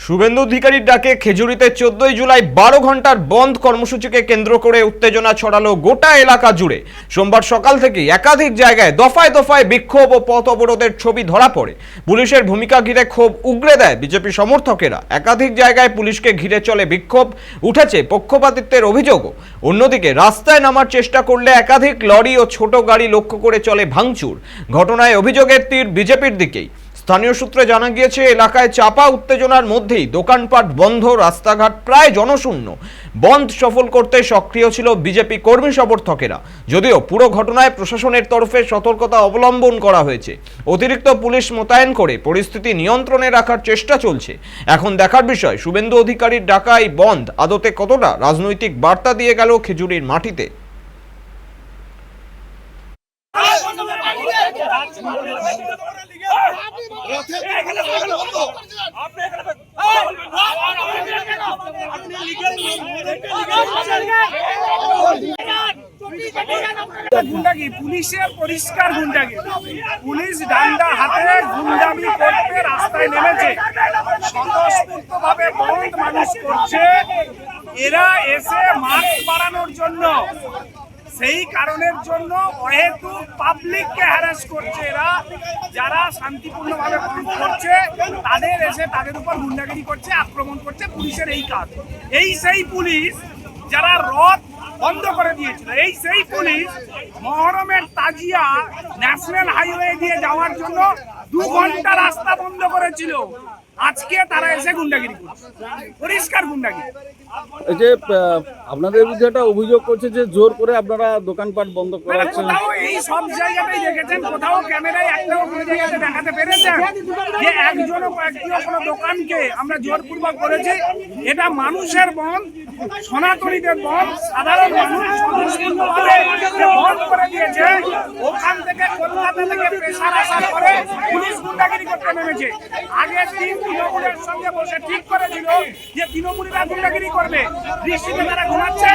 শুভেন্দু অধিকারীর ডাকে খেজুরিতে 14 জুলাই 12 ঘন্টার বন্ধ কর্মসূচিকে কেন্দ্র করে উত্তেজনা ছড়ালো গোটা এলাকা জুড়ে। সোমবার সকাল থেকে একাধিক জায়গায় দফায় দফায় বিক্ষোভ ও পথ অবরোধের ছবি ধরা পড়ে। পুলিশের ভূমিকা ঘিরে ক্ষোভ উগরে দেয় বিজেপি সমর্থকেরা। একাধিক জায়গায় পুলিশকে ঘিরে চলে বিক্ষোভ, উঠেছে পক্ষপাতিত্বের অভিযোগও। অন্যদিকে রাস্তায় নামার চেষ্টা করলে একাধিক লরি ও ছোট গাড়ি লক্ষ্য করে চলে ভাঙচুর। ঘটনায় অভিযোগের তীর বিজেপির দিকেই। স্থানীয় সূত্রে জানা গিয়েছে, এলাকায় চাপা উত্তেজনার মধ্যেই দোকানপাট বন্ধ, রাস্তাঘাট প্রায় জনশূন্য। বন্ধ সফল করতে সক্রিয় ছিল বিজেপি কর্মী সমর্থকেরা। যদিও পুরো ঘটনায় প্রশাসনের তরফে সতর্কতা অবলম্বন করা হয়েছে। অতিরিক্ত পুলিশ মোতায়েন করে পরিস্থিতি নিয়ন্ত্রণে রাখার চেষ্টা চলছে। এখন দেখার বিষয়, শুভেন্দু অধিকারীর ডাকা এই বন্ধ আদতে কতটা রাজনৈতিক বার্তা দিয়ে গেল খেজুরির মাটিতে। গুন্ডাগি, পুলিশের পরিষ্কার গুন্ডাগি। পুলিশ ডান্ডা হাতে গুন্ডামি করতে রাস্তায় নেমেছে, স্বতঃস্ফূর্তভাবে বহুত মানুষ করছে। এরা এসে মার্চ বাড়ানোর জন্য, সেই কারণের জন্য অহেতুক পাবলিককে হ্যারাস করছে। এরা যারা শান্তিপূর্ণভাবে বন্ধ করছে তাদের এসে তাদের উপর গুন্ডাগিরি করছে, আক্রমণ করছে। পুলিশের এই কাজ। এই সেই পুলিশ যারা রথ বন্ধ করে দিয়েছিল, এই সেই পুলিশ মহরমের তাজিয়া ন্যাশনাল হাইওয়ে দিয়ে যাওয়ার জন্য 2 ঘন্টা রাস্তা বন্ধ করেছিল। আজকে তারা এসে গুন্ডাগিরি করছে, পরিষ্কার গুন্ডাগিরি। এই যে আপনাদের বিরুদ্ধে একটা অভিযোগ করছে যে জোর করে আপনারা দোকানপাট বন্ধ করাচ্ছেন। কোথাও এই সব জায়গাতেই দেখেছেন, কোথাও ক্যামেরায় একটাও কোনো জায়গাতে দেখাতে পেরেছেন যে একজনও কয়েকটিও কোনো দোকানকে আমরা জোরপূর্বক করেছি? এটা মানুষের বন্ধ, সনাতনীদের বন্ধ, সাধারণ মানুষ স্বতঃস্ফূর্তভাবে বন্ধ করে দিয়েছে। ওখান থেকে কলকাতা থেকে প্রেসার আসার পরে পুলিশ গুন্ডাগিরি করতে নেমেছে। আগের দিন তৃণমূলের সঙ্গে বসে ঠিক করেছিল যে তৃণমূলীরা গুন্ডাগিরি করবে, বৃষ্টিতে তারা ঘুমাচ্ছে।